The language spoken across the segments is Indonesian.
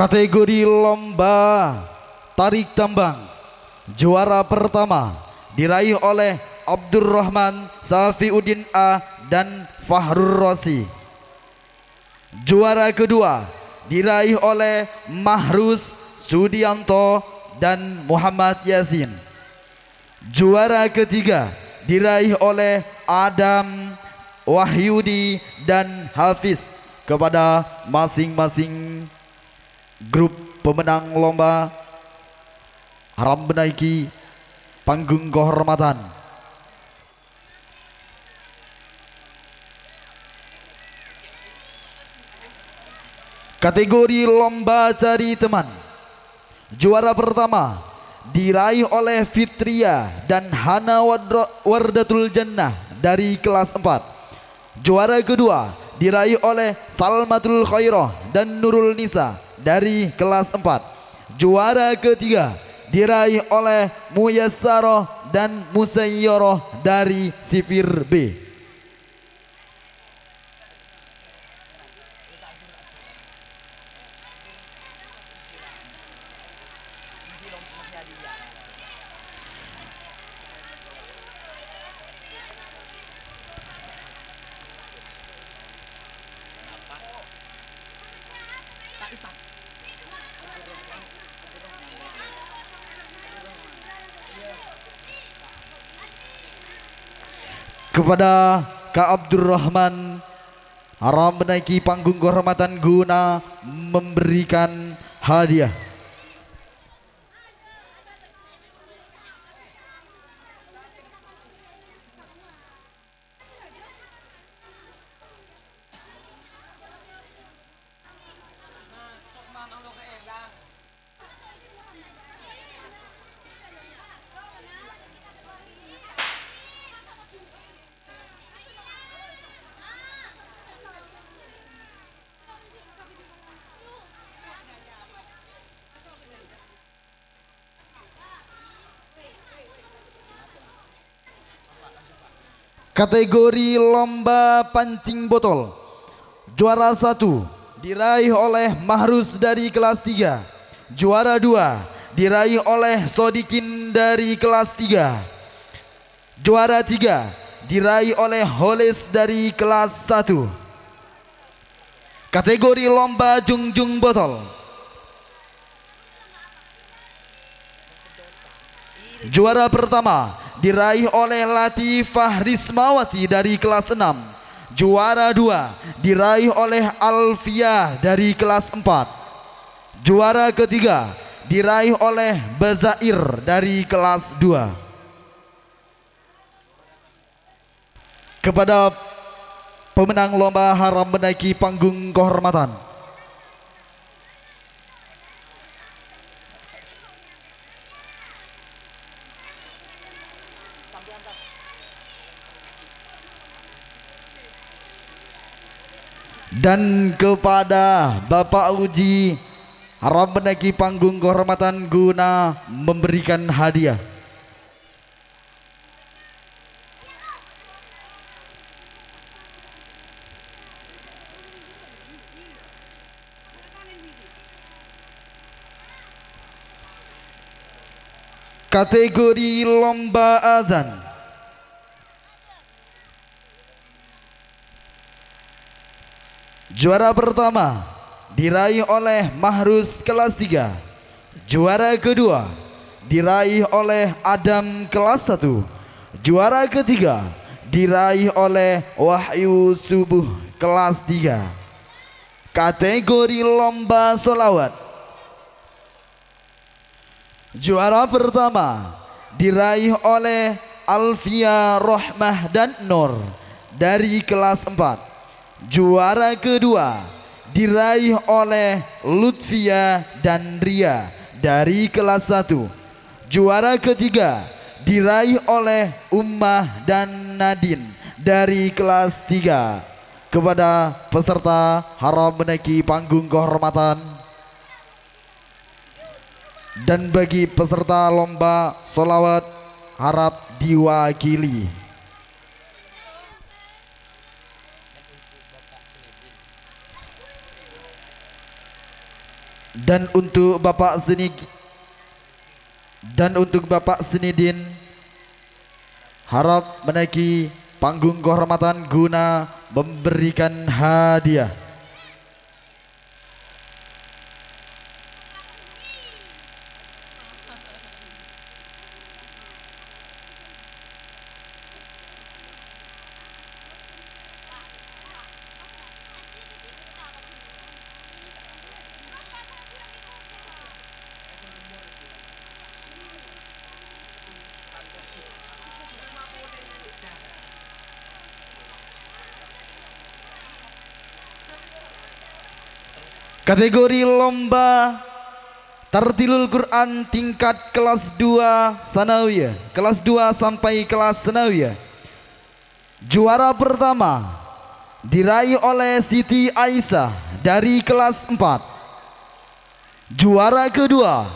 Kategori lomba tarik tambang, juara pertama diraih oleh Abdurrahman Safiuddin A dan Fahrur Rosi. Juara kedua diraih oleh Mahrus Sudianto dan Muhammad Yasin. Juara ketiga diraih oleh Adam Wahyudi dan Hafiz. Kepada masing-masing grup pemenang lomba harap menaiki panggung kehormatan. Kategori lomba cari teman, juara pertama diraih oleh Fitria dan Hana Wardatul Jannah dari kelas 4. Juara kedua diraih oleh Salmatul Khairah dan Nurul Nisa dari kelas 4. Juara ketiga diraih oleh Muyassarah dan Musayyarah dari Sifir B. Kepada Kak Abdurrahman harap menaiki panggung kehormatan guna memberikan hadiah. Kategori lomba pancing botol, juara 1 diraih oleh Mahrus dari kelas 3. Juara 2 diraih oleh Sodikin dari kelas 3. Juara 3 diraih oleh Holis dari kelas 1. Kategori lomba jungjung botol, juara pertama diraih oleh Latifah Rismawati dari kelas 6. Juara 2 diraih oleh Alfiah dari kelas 4. Juara ketiga diraih oleh Bazair dari kelas 2. Kepada pemenang lomba harap menaiki panggung kehormatan. Dan kepada Bapak Uji harap menaiki panggung kehormatan guna memberikan hadiah. Kategori lomba azan, juara pertama diraih oleh Mahrus kelas 3. Juara kedua diraih oleh Adam kelas 1. Juara ketiga diraih oleh Wahyu Subuh kelas 3. Kategori lomba sholawat, juara pertama diraih oleh Alfia Rohmah dan Nur dari kelas 4. Juara kedua diraih oleh Lutfia dan Ria dari kelas 1. Juara ketiga diraih oleh Ummah dan Nadine dari kelas 3. Kepada peserta harap menaiki panggung kehormatan. Dan bagi peserta lomba sholawat harap diwakili. Dan untuk Bapak Senidin harap menaiki panggung kehormatan guna memberikan hadiah. Kategori lomba Tartilul Quran tingkat kelas 2 Sanawiyah, kelas 2 sampai kelas Sanawiyah. Juara pertama diraih oleh Siti Aisyah dari kelas 4. Juara kedua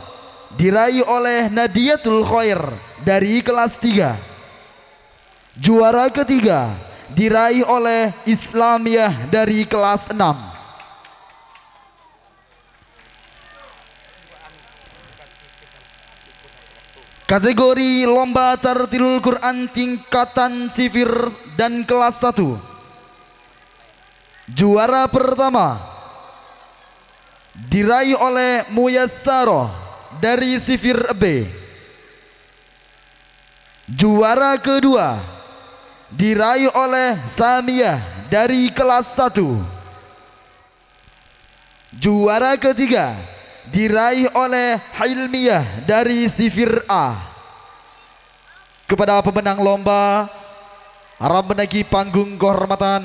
diraih oleh Nadiyatul Khair dari kelas 3. Juara ketiga diraih oleh Islamiyah dari kelas 6. Kategori lomba Tartilul Quran tingkatan sifir dan kelas 1. Juara pertama diraih oleh Muyassaro dari sifir B. Juara kedua diraih oleh Samiyah dari kelas 1. Juara ketiga diraih oleh Hilmiyah dari sifir A. Kepada pemenang lomba harap menaiki panggung kehormatan.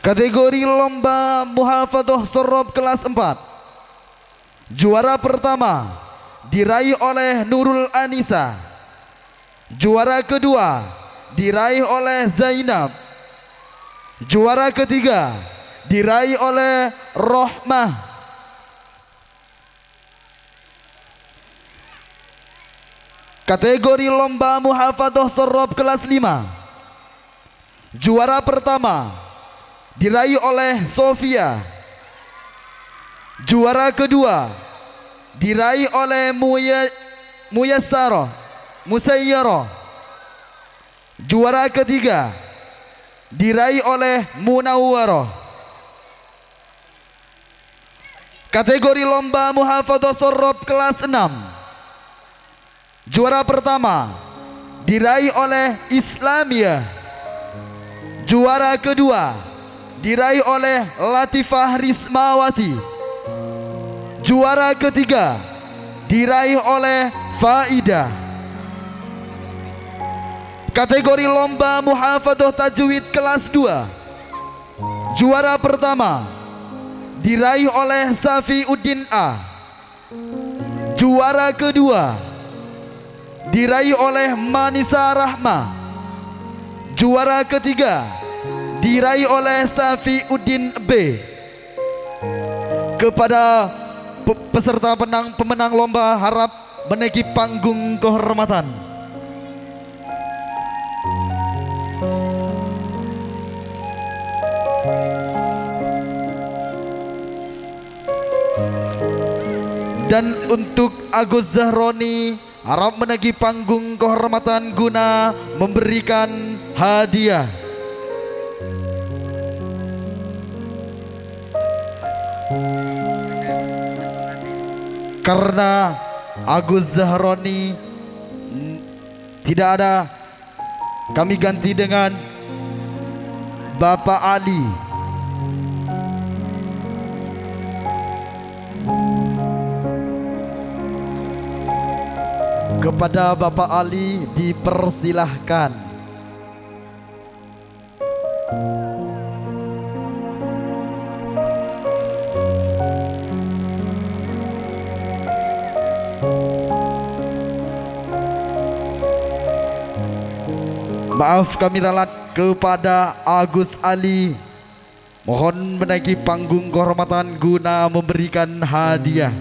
Kategori lomba Muhafadzah Shorof kelas 4. Juara pertama diraih oleh Nurul Anisa. Juara kedua diraih oleh Zainab. Juara ketiga diraih oleh Rohmah. Kategori lomba Muhafadzah Shorof kelas 5. Juara pertama diraih oleh Sofia. Juara kedua diraih oleh Musayyaro. Juara ketiga diraih oleh Munawwaroh. Kategori lomba Muhafadzah Shorof kelas 6. Juara pertama diraih oleh Islamiyah. Juara kedua diraih oleh Latifah Rismawati. Juara ketiga diraih oleh Faidah. Kategori lomba Muhafadzah Tajwid kelas 2. Juara pertama diraih oleh Safiuddin A. Juara kedua diraih oleh Manisa Rahma. Juara ketiga diraih oleh Safiuddin B. Kepada peserta pemenang lomba harap menaiki panggung kehormatan. Dan untuk Agus Zahroni harap menaiki panggung kehormatan guna memberikan hadiah. Karena Agus Zahroni tidak ada, kami ganti dengan Bapak Ali. Kepada Bapak Ali dipersilahkan. Maaf kami ralat kepada Agus Ali. Mohon menaiki panggung kehormatan guna memberikan hadiah.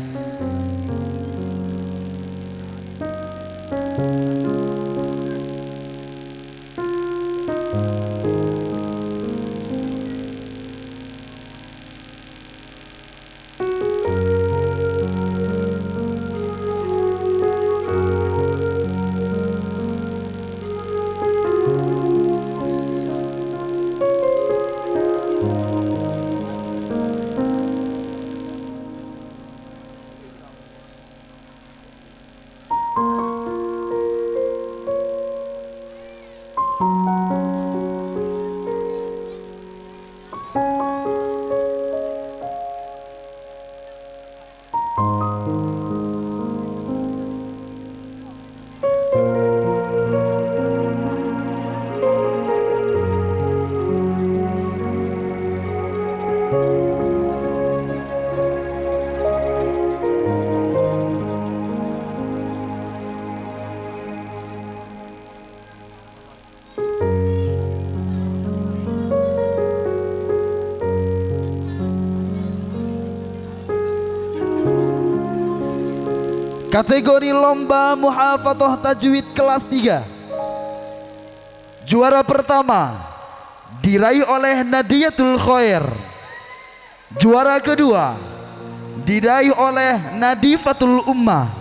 Kategori lomba muhafadzah tajwid kelas 3. Juara pertama diraih oleh Nadiyatul Khair. Juara kedua diraih oleh Nadifatul Ummah.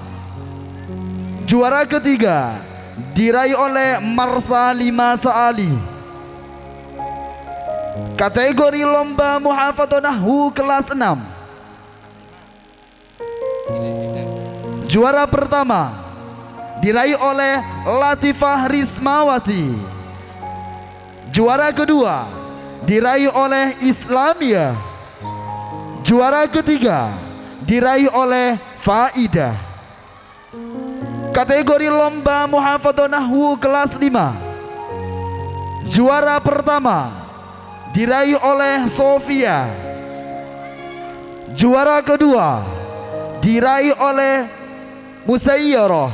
Juara ketiga diraih oleh Marsalima Saali. Kategori lomba muhafadzah nahwu kelas 6. Juara pertama diraih oleh Latifah Rismawati. Juara kedua diraih oleh Islamia. Juara ketiga diraih oleh Faidah. Kategori lomba muhafadzah nahwu kelas 5. Juara pertama diraih oleh Sofia. Juara kedua diraih oleh Musayyarah.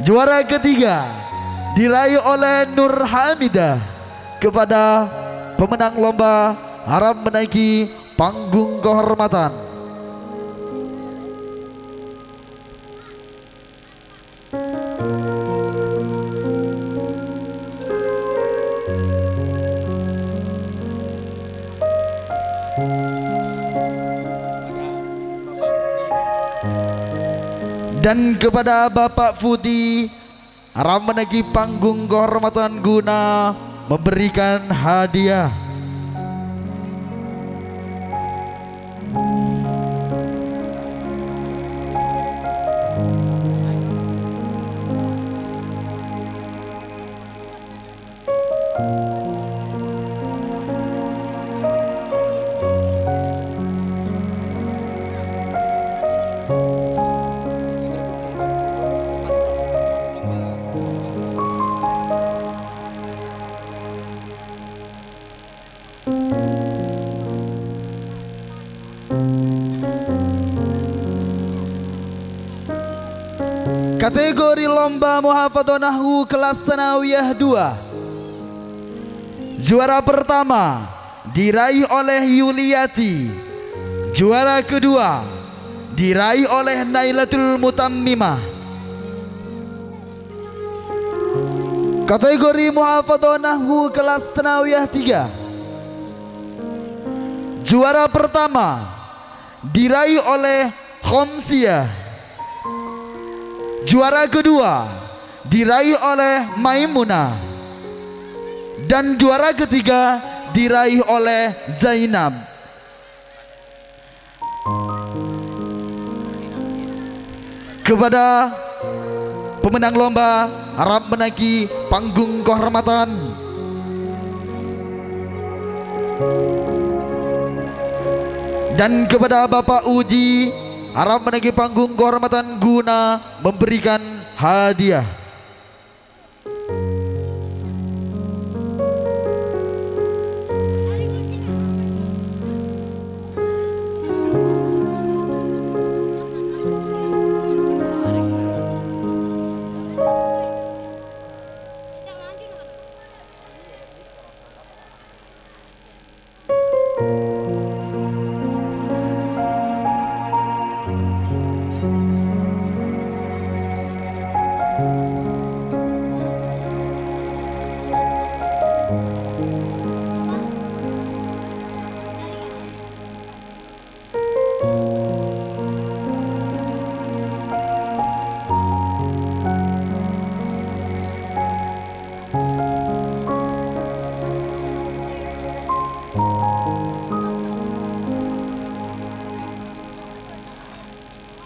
Juara ketiga diraih oleh Nur Hamidah. Kepada pemenang lomba harap menaiki panggung kehormatan. Dan kepada Bapak Fudi harap menaiki panggung kehormatan guna memberikan hadiah. Kategori lomba muhafadzah nahwu kelas sanawiyah 2. Juara pertama diraih oleh Yuliati. Juara kedua diraih oleh Nailatul Mutammimah. Kategori muhafadzah nahwu kelas sanawiyah 3. Juara pertama diraih oleh Khomsiyah. Juara kedua diraih oleh Maimunah. Dan juara ketiga diraih oleh Zainab. Kepada pemenang lomba harap menaiki panggung kehormatan. Dan kepada Bapak Uji harap menaiki panggung kehormatan guna memberikan hadiah.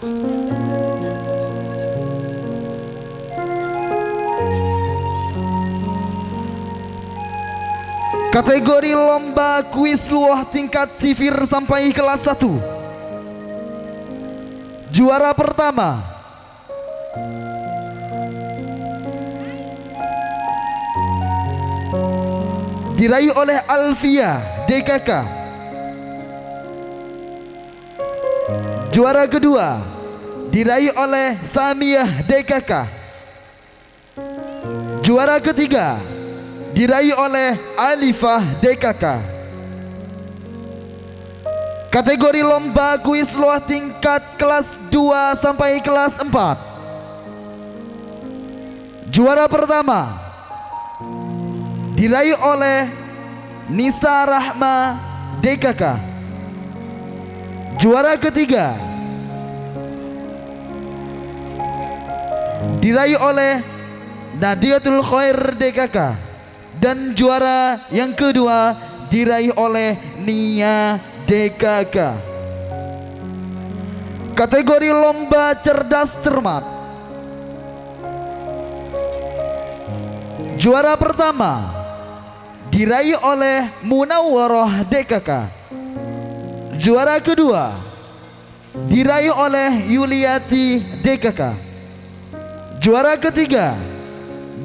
Kategori lomba kuis luah tingkat sifir sampai kelas 1. Juara pertama diraih oleh Alfia DKK. Juara kedua diraih oleh Samiah DKK. Juara ketiga diraih oleh Alifah DKK. Kategori lomba kuis luah tingkat kelas 2 sampai kelas 4. Juara pertama diraih oleh Nisa Rahma DKK. Juara ketiga diraih oleh Nadiatul Khair DKK. Dan juara yang kedua diraih oleh Nia DKK. Kategori lomba cerdas cermat. Juara pertama diraih oleh Munawwaroh DKK. Juara kedua diraih oleh Yuliati DKK. Juara ketiga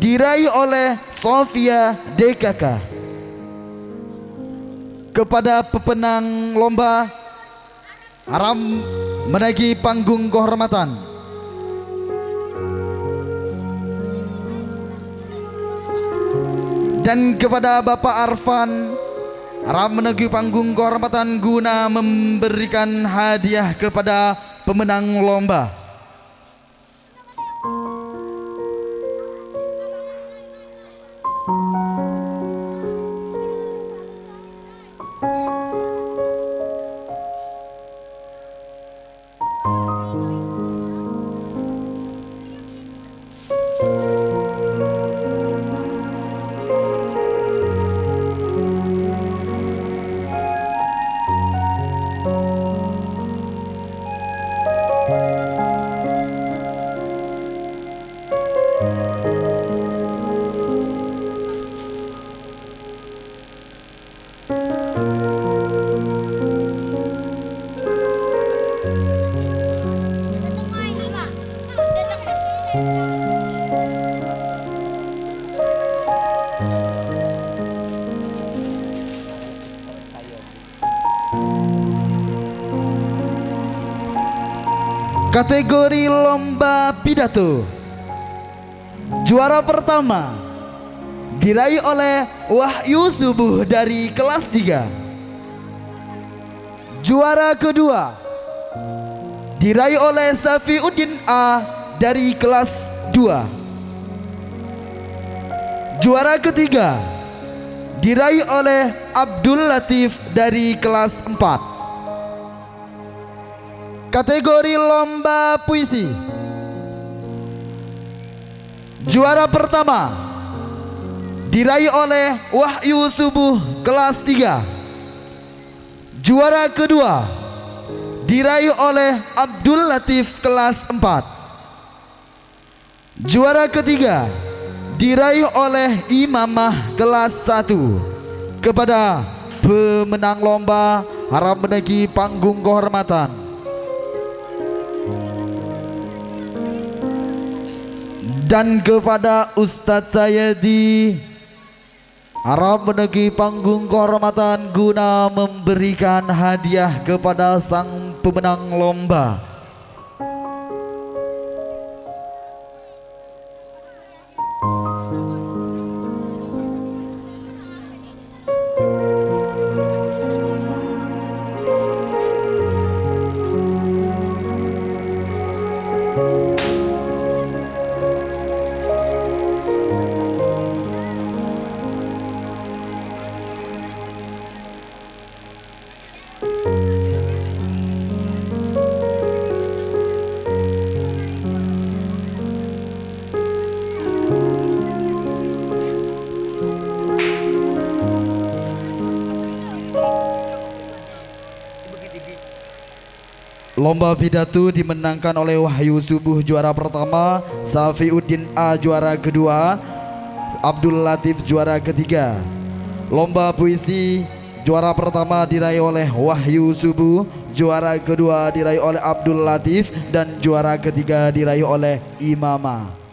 diraih oleh Sofia DKK. Kepada pemenang lomba Aram menaiki panggung kehormatan. Dan kepada Bapak Arfan Aram menaiki panggung kehormatan guna memberikan hadiah kepada pemenang lomba. Kategori lomba pidato. Juara pertama diraih oleh Wahyu Subuh dari kelas 3. Juara kedua diraih oleh Safiuddin A dari kelas 2. Juara ketiga diraih oleh Abdul Latif dari kelas 4. Kategori lomba puisi. Juara pertama diraih oleh Wahyu Subuh kelas 3. Juara kedua diraih oleh Abdul Latif kelas 4. Juara ketiga diraih oleh Imamah kelas 1. Kepada pemenang lomba harap menaiki panggung kehormatan. Dan kepada Ustadz Sayedi harap menaiki panggung kehormatan guna memberikan hadiah kepada sang pemenang lomba. Lomba pidato dimenangkan oleh Wahyu Subuh juara pertama, Safiuddin A juara kedua, Abdul Latif juara ketiga. Lomba puisi juara pertama diraih oleh Wahyu Subuh, juara kedua diraih oleh Abdul Latif, dan juara ketiga diraih oleh Imamah.